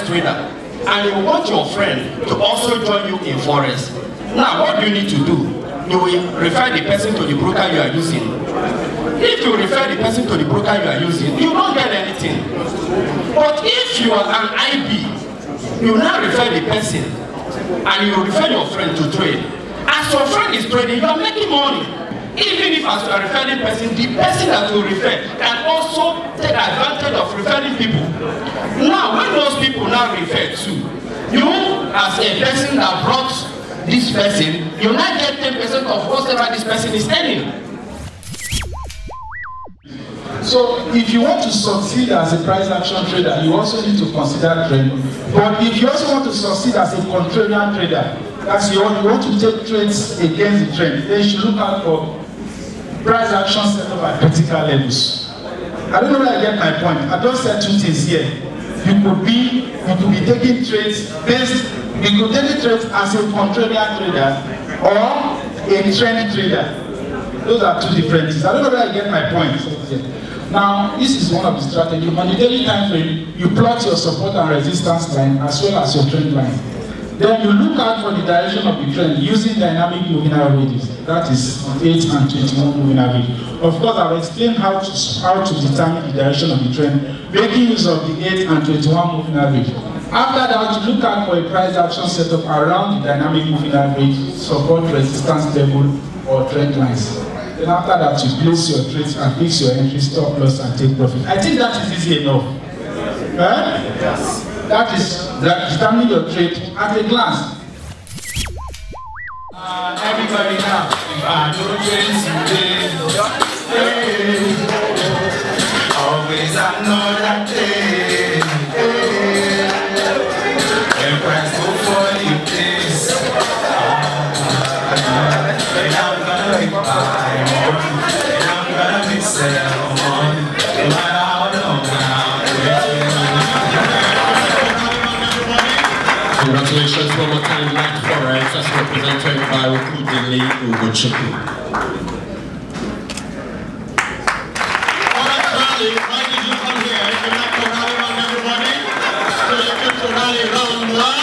Forex trader and you want your friend to also join you in Forex. Now, what do you need to do? You will refer the person to the broker you are using. If you refer the person to the broker you are using, you don't get anything. But if you are an IB, you now refer the person and you refer your friend to trade. As your friend is trading, you are making money. Even if as you are referring person, the person that you refer can also take advantage of referring people. Now, when those people now refer to you as a person that brought this person, you now get 10% of whatever this person is earning. So, if you want to succeed as a price action trader, you also need to consider trading. But if you also want to succeed as a contrarian trader, that's you want to take trades against the trend, then you should look out for price action set up at critical levels. I don't know where I get my point. I just said two things here. You could be taking trades based. You could take trades as a contrarian trader or a trend trader. Those are two different things. I don't know where I get my point. Now, this is one of the strategies. On the daily time frame, you plot your support and resistance line as well as your trend line. Then you look out for the direction of the trend using dynamic moving averages. That is 8 and 21 moving average. Of course, I've explained how to determine the direction of the trend, making use of the 8 and 21 moving average. After that, you look out for a price action setup around the dynamic moving average, support, resistance level, or trend lines. Then after that, you place your trades and fix your entry, stop loss, and take profit. I think that is easy enough. Right? Yes. That is determining your trade at a glance. Everybody now, always another day. When price go for you, please. And I'm gonna be buying more. And I'm gonna be selling more. No matter how long Congratulations one more time, Light Forex, as represented by Okudili Ugochukwu. Forex rally, why did you come here? If you're not to rally on everybody, so you get to rally round one.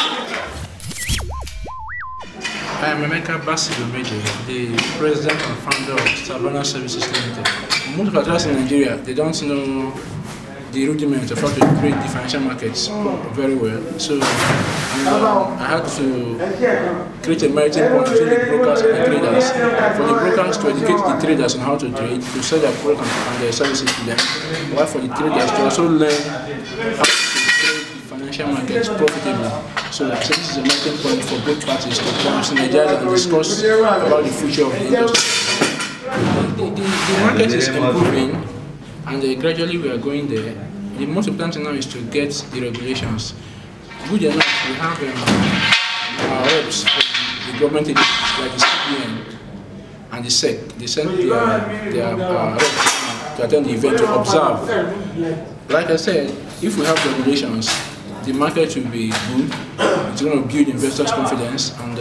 I am Emeka Basidomeje, the president and founder of Savannah Services Limited. Most of our traders in Nigeria, they don't know the rudiments of how to trade the financial markets very well. So I had to create a melting point between the brokers and the traders. For the brokers to educate the traders on how to trade, to sell their products and their services to them, while for the traders to also learn how to trade the financial markets profitably. So this is a melting point for both parties to come to Nigeria and discuss about the future of the industry. The market is improving, and gradually we are going there. The most important thing now is to get the regulations. Good enough, we have our reps from the government agencies like the CBN and the SEC. They send their reps to attend the event to observe. Like I said, if we have regulations, the market will be good. It's going to build investors' confidence, and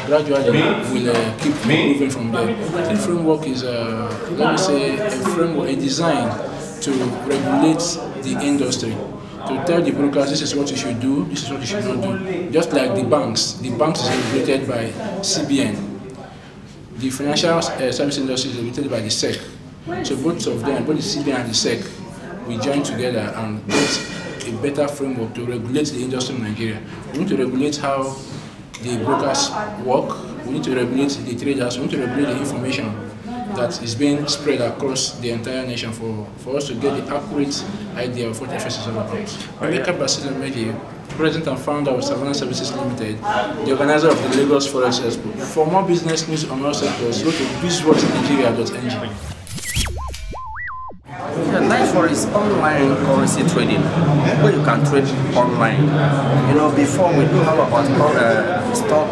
gradually we'll keep moving from there. The framework is, let me say, a framework, a design to regulate the industry, to tell the brokers this is what you should do, this is what you should not do. Just like the banks is regulated by CBN. The financial service industry is regulated by the SEC. So both of them, both the CBN and the SEC, we join together and get a better framework to regulate the industry in Nigeria. We need to regulate how the brokers work, we need to regulate the traders, we need to regulate the information that is being spread across the entire nation for us to get the accurate idea of what FS is all about. Emeka Basidomeje, President and founder of Savannah Services Limited, the organizer of the Lagos Forex Expo. For more business news on all sectors, go to bizworksnigeria.ng. Light Forex is online currency trading, where you can trade online. You know, before we do have about stock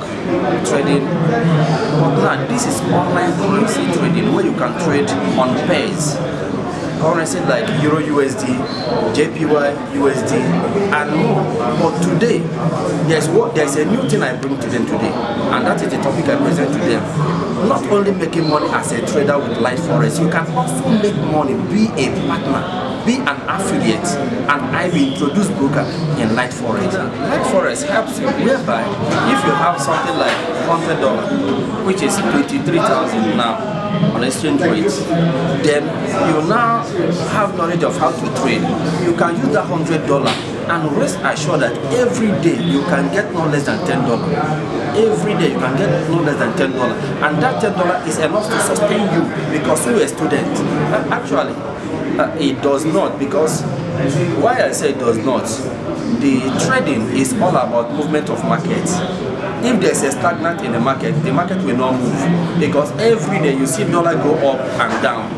trading, but now this is online currency trading, where you can trade on pairs. Currency like Euro USD, JPY USD, and more. But today, there's a new thing I bring to them today, and that is the topic I present to them. Not only making money as a trader with Light Forex, you can also make money, be a partner be an affiliate, and I will introduce broker in Light Forex. Light Forex helps you whereby if you have something like $100, which is 23,000 now on exchange rates, then you now have knowledge of how to trade. You can use that $100 and rest assured that every day you can get no less than $10. Every day you can get no less than $10, and that $10 is enough to sustain you because you're a student. Actually, it does not, because why I say it does not, the trading is all about movement of markets. If there's a stagnant in the market will not move, because every day you see dollar go up and down.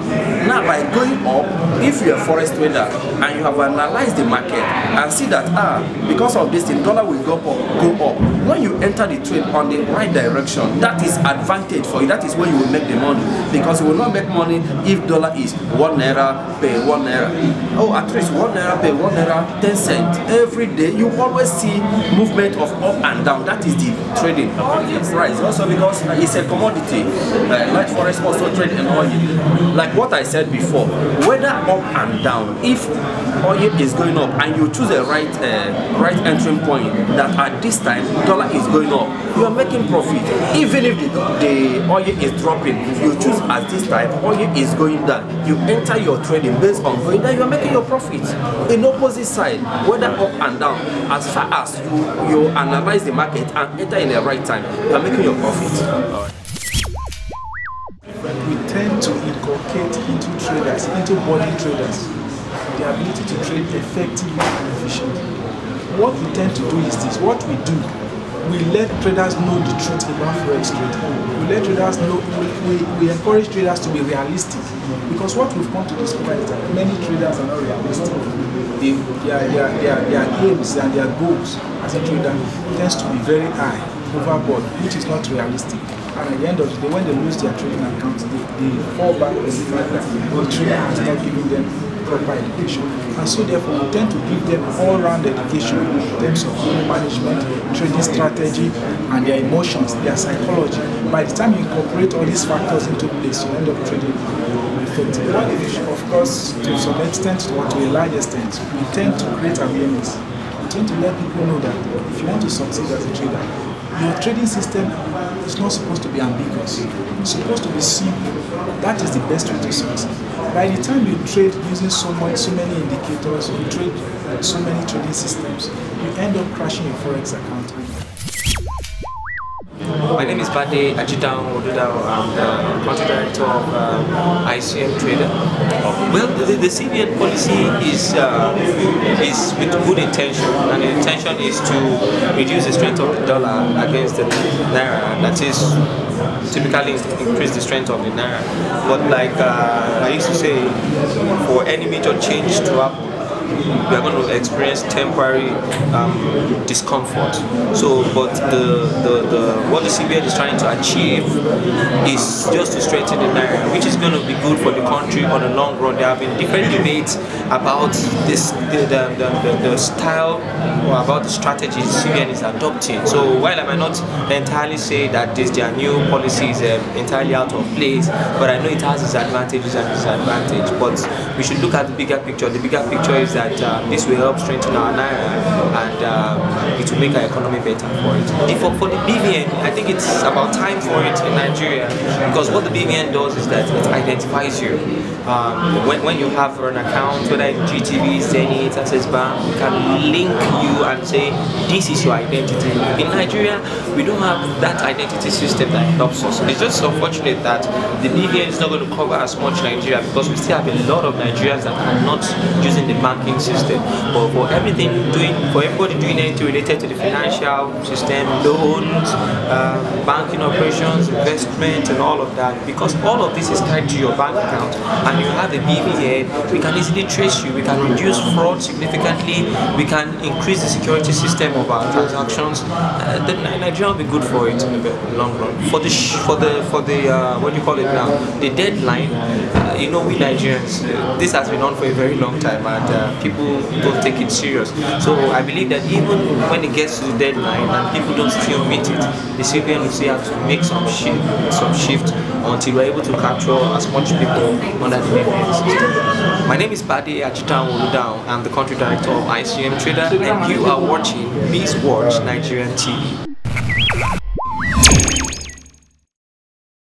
Now by going up, if you're a forex trader and you have analyzed the market and see that because of this thing, dollar will go up. When you enter the trade on the right direction, that is advantage for you. That is where you will make the money, because you will not make money if dollar is 1 naira pay 1 naira. Oh, at least 1 naira pay 1 naira 10 cents. Every day you always see movement of up and down. That is the trading. Price also, because it's a commodity. Light Forex also trade in oil. Like what I said before, whether up and down, if oil is going up and you choose a right entry point, that at this time dollar is going up, you are making profit. Even if the oil is dropping, you choose at this time oil is going down, you enter your trading based on going down, you are making your profit. In opposite side, whether up and down, as far as you analyze the market and enter in the right time, you are making your profit. We tend to inculcate into traders, into body traders, the ability to trade effectively and efficiently. What we tend to do is this: what we do, we let traders know the truth about forex trading. We let traders know, we encourage traders to be realistic, because what we've come to discover is that many traders are not realistic. Their aims and their goals as a trader tends to be very high, overboard, which is not realistic. And at the end of the day, when they lose their trading accounts, they fall back on the fact that the trader has not given them proper education. And so therefore, we tend to give them all-round education in terms of management, trading strategy, and their emotions, their psychology. By the time you incorporate all these factors into place, you end up trading effectively. Of course, to some extent, or to a large extent, we tend to create awareness. We tend to let people know that if you want to succeed as a trader, your trading system is not supposed to be ambiguous. It's supposed to be simple. That is the best way to succeed. By the time you trade using so many indicators, you trade so many trading systems, you end up crashing your forex account. My name is Bade Ajidan Oduda. I'm the country director of ICM Trader. Well, the CBN policy is with good intention, and the intention is to reduce the strength of the dollar against the naira. That is, typically increase the strength of the naira. But like I used to say, for any major change to happen, we are going to experience temporary discomfort. So, but what the CBN is trying to achieve is just to strengthen the naira, which is going to be good for the country on the long run. There have been different debates about this, the style or about the strategy the CBN is adopting. So, while I might not entirely say that their new policy is entirely out of place, but I know it has its advantages and disadvantages. But we should look at the bigger picture. The bigger picture is that this will help strengthen our naira, and it will make our economy better for it. For the BVN, I think it's about time for it in Nigeria, because what the BVN does is that it identifies you. When you have an account, whether it's GTV, Zenith, Access Bank, we can link you and say this is your identity. In Nigeria, we don't have that identity system that helps us. It's just unfortunate that the BVN is not going to cover as much Nigeria, because we still have a lot of Nigerians that are not using the banking system. But for everybody doing anything related to the financial system, loans, banking operations, investment, and all of that, because all of this is tied to your bank account, and you have a BVN, we can easily trace you. We can reduce fraud significantly. We can increase the security system of our transactions. Nigeria will be good for it in the long run. For the what do you call it now? The deadline. We Nigerians, this has been on for a very long time, and people don't take it serious. So I believe believe that even when it gets to the deadline and people don't still meet it, the CBN will still have to make some shift until we're able to capture as much people under the BVN system. My name is Bade Ajitan Oludao. I'm the country director of ICM Trader, and you are watching Beast Watch Nigerian TV.